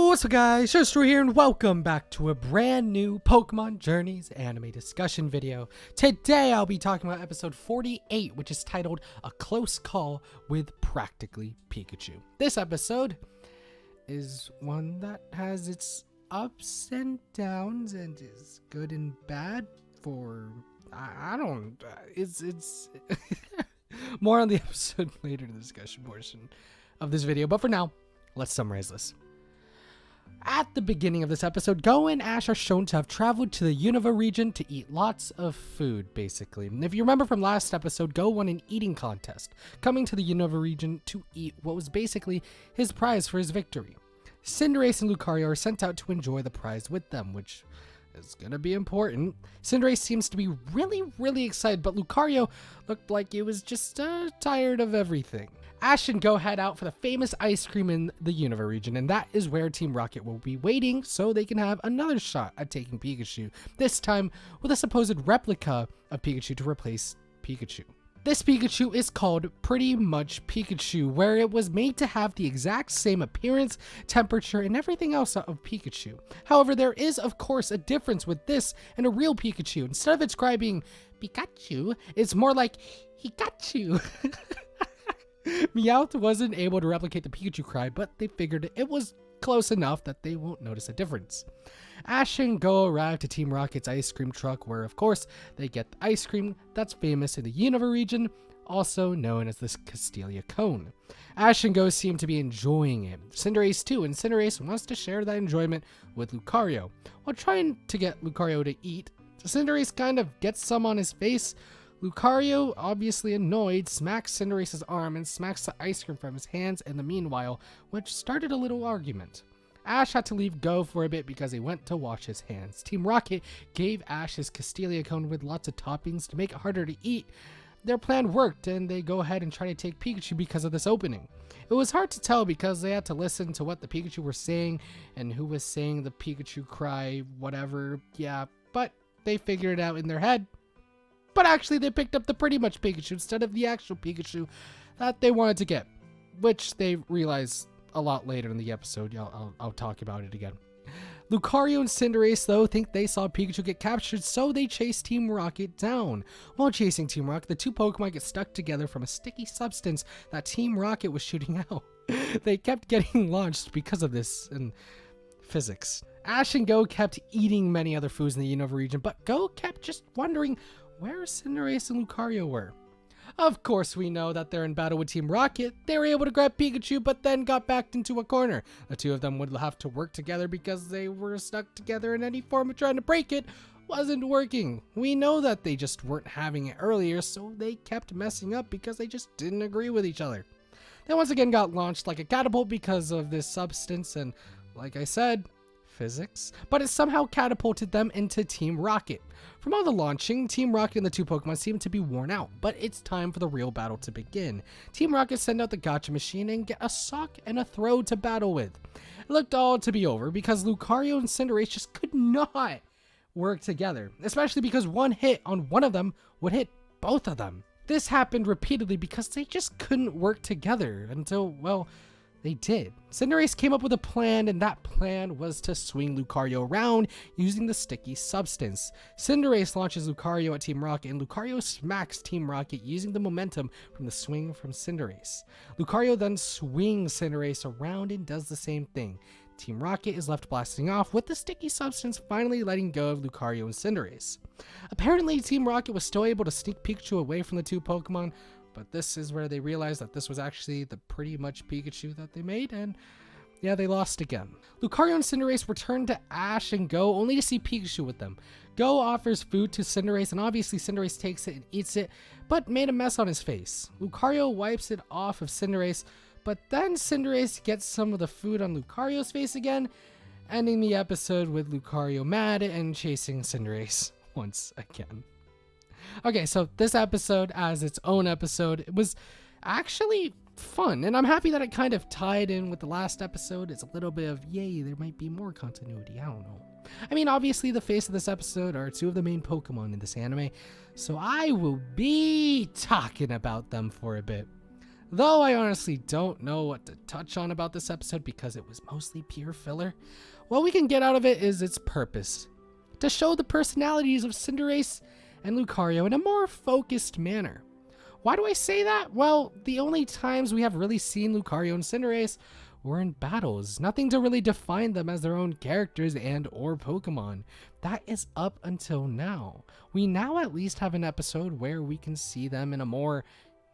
What's up guys, ShinyHunterDestroyer here and welcome back to a brand new Pokemon Journeys anime discussion video. Today I'll be talking about episode 48, which is titled A Close Call with Practically Pikachu. This episode is one that has its ups and downs and is good and bad for, it's more on the episode later in the discussion portion of this video, but for now, let's summarize this. At the beginning of this episode, Go and Ash are shown to have traveled to the Unova region to eat lots of food, basically. And if you remember from last episode, Go won an eating contest, coming to the Unova region to eat what was basically his prize for his victory. Cinderace and Lucario are sent out to enjoy the prize with them, which is gonna be important. Cinderace seems to be really excited, but Lucario looked like he was just tired of everything. Ash and Go head out for the famous ice cream in the Unova region, and that is where Team Rocket will be waiting so they can have another shot at taking Pikachu, this time with a supposed replica of Pikachu to replace Pikachu. This Pikachu is called Pretty Much Pikachu, where it was made to have the exact same appearance, temperature, and everything else of Pikachu. However, there is of course a difference with this and a real Pikachu. Instead of describing Pikachu, it's more like he got you. Meowth wasn't able to replicate the Pikachu cry, but they figured it was close enough that they won't notice a difference. Ash and Go arrive to Team Rocket's ice cream truck, where of course they get the ice cream that's famous in the Unova region, also known as the Castelia Cone. Ash and Go seem to be enjoying it. Cinderace too, and Cinderace wants to share that enjoyment with Lucario. While trying to get Lucario to eat, Cinderace kind of gets some on his face. Lucario, obviously annoyed, smacks Cinderace's arm and smacks the ice cream from his hands in the meanwhile, which started a little argument. Ash had to leave Go for a bit because he went to wash his hands. Team Rocket gave Ash his Castelia Cone with lots of toppings to make it harder to eat. Their plan worked, and they go ahead and try to take Pikachu because of this opening. It was hard to tell because they had to listen to what the Pikachu were saying and who was saying the Pikachu cry, whatever, yeah, but they figured it out in their head. But actually, they picked up the Pretty Much Pikachu instead of the actual Pikachu that they wanted to get, which they realized a lot later in the episode. I'll talk about it again. Lucario and Cinderace, though, think they saw Pikachu get captured, so they chase Team Rocket down. While chasing Team Rocket, the two Pokemon get stuck together from a sticky substance that Team Rocket was shooting out. They kept getting launched because of this and physics. Ash and Go kept eating many other foods in the Unova region, but Go kept just wondering where Cinderace and Lucario were. Of course, we know that they're in battle with Team Rocket. They were able to grab Pikachu, but then got backed into a corner. The two of them would have to work together because they were stuck together, and any form of trying to break it wasn't working. We know that they just weren't having it earlier, so they kept messing up because they just didn't agree with each other. They once again got launched like a catapult because of this substance, and like I said, physics, but it somehow catapulted them into Team Rocket. From all the launching, Team Rocket and the two Pokemon seem to be worn out, but it's time for the real battle to begin. Team Rocket send out the gotcha machine and get a sock and a throw to battle with. It looked all to be over because Lucario and Cinderace just could not work together, especially because one hit on one of them would hit both of them. This happened repeatedly because they just couldn't work together until, well, they did. Cinderace came up with a plan, and that plan was to swing Lucario around using the sticky substance. Cinderace launches Lucario at Team Rocket, and Lucario smacks Team Rocket using the momentum from the swing from Cinderace. Lucario then swings Cinderace around and does the same thing. Team Rocket is left blasting off, with the sticky substance finally letting go of Lucario and Cinderace. Apparently, Team Rocket was still able to sneak Pikachu away from the two Pokemon, but this is where they realized that this was actually the Pretty Much Pikachu that they made, and yeah, they lost again. Lucario and Cinderace return to Ash and Go only to see Pikachu with them. Go offers food to Cinderace, and obviously Cinderace takes it and eats it, but made a mess on his face. Lucario wipes it off of Cinderace, but then Cinderace gets some of the food on Lucario's face again, ending the episode with Lucario mad and chasing Cinderace once again. Okay, so this episode as its own episode, it was actually fun, and I'm happy that it kind of tied in with the last episode. It's a little bit of, yay, there might be more continuity, I don't know. I mean, obviously the face of this episode are two of the main Pokemon in this anime, so I will be talking about them for a bit. Though I honestly don't know what to touch on about this episode because it was mostly pure filler, what we can get out of it is its purpose. To show the personalities of Cinderace and Lucario in a more focused manner. Why do I say that? Well, the only times we have really seen Lucario and Cinderace were in battles. Nothing to really define them as their own characters and or Pokemon. That is up until now. We now at least have an episode where we can see them in a more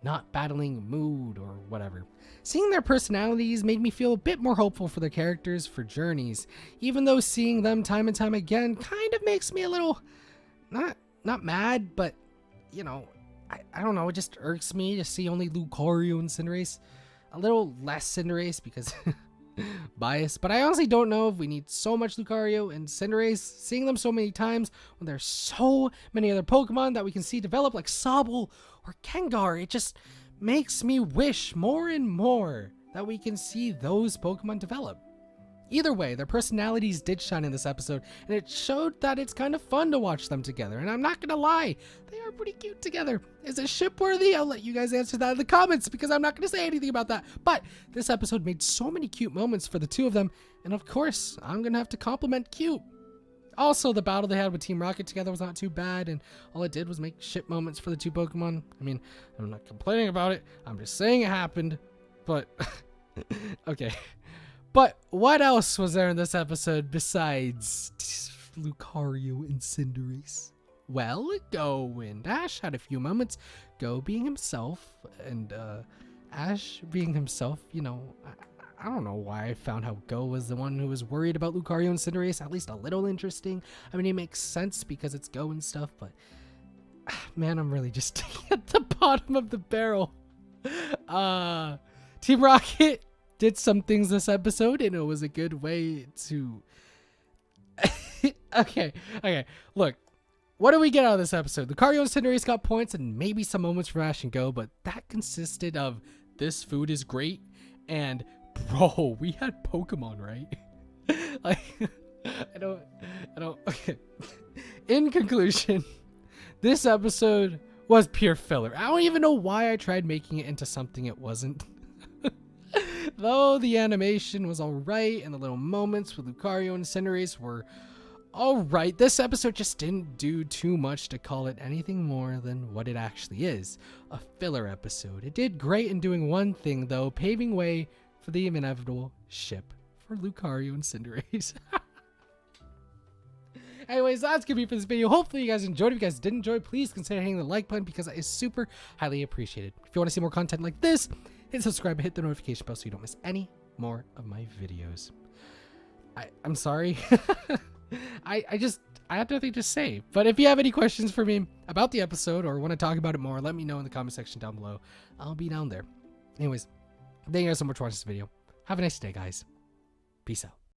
not battling mood or whatever. Seeing their personalities made me feel a bit more hopeful for their characters for journeys, even though seeing them time and time again kind of makes me a little, not mad, but, you know, I don't know, it just irks me to see only Lucario and Cinderace. A little less Cinderace because bias, but I honestly don't know if we need so much Lucario and Cinderace, seeing them so many times when there's so many other Pokemon that we can see develop like Sobble or Gengar. It just makes me wish more and more that we can see those Pokemon develop. Either way, their personalities did shine in this episode, and it showed that it's kind of fun to watch them together, and I'm not gonna lie, they are pretty cute together. Is it ship-worthy? I'll let you guys answer that in the comments, because I'm not gonna say anything about that. But this episode made so many cute moments for the two of them, and of course, I'm gonna have to compliment cute. Also, the battle they had with Team Rocket together was not too bad, and all it did was make ship moments for the two Pokemon. I mean, I'm not complaining about it, I'm just saying it happened, but okay. But what else was there in this episode besides Lucario and Cinderace? Well, Go and Ash had a few moments. Go being himself, and Ash being himself, you know, I don't know why I found how Go was the one who was worried about Lucario and Cinderace, at least a little interesting. I mean, it makes sense because it's Go and stuff, but man, I'm really just at the bottom of the barrel. Team Rocket did some things this episode, and it was a good way to okay, look, what do we get out of this episode? Lucario and Cinderace got points and maybe some moments from Ash and Go, but that consisted of this food is great and bro, we had Pokemon, right? Like I don't okay. In conclusion, this episode was pure filler. I don't even know why I tried making it into something it wasn't. Though the animation was alright and the little moments with Lucario and Cinderace were alright, this episode just didn't do too much to call it anything more than what it actually is, a filler episode. It did great in doing one thing though, paving way for the inevitable ship for Lucario and Cinderace. Anyways, that's gonna be for this video. Hopefully you guys enjoyed. If you guys did enjoy, please consider hitting the like button because that is super highly appreciated. If you want to see more content like this, hit subscribe and hit the notification bell so you don't miss any more of my videos. I'm sorry. I have nothing to say. But if you have any questions for me about the episode or want to talk about it more, let me know in the comment section down below. I'll be down there. Anyways, thank you guys so much for watching this video. Have a nice day, guys. Peace out.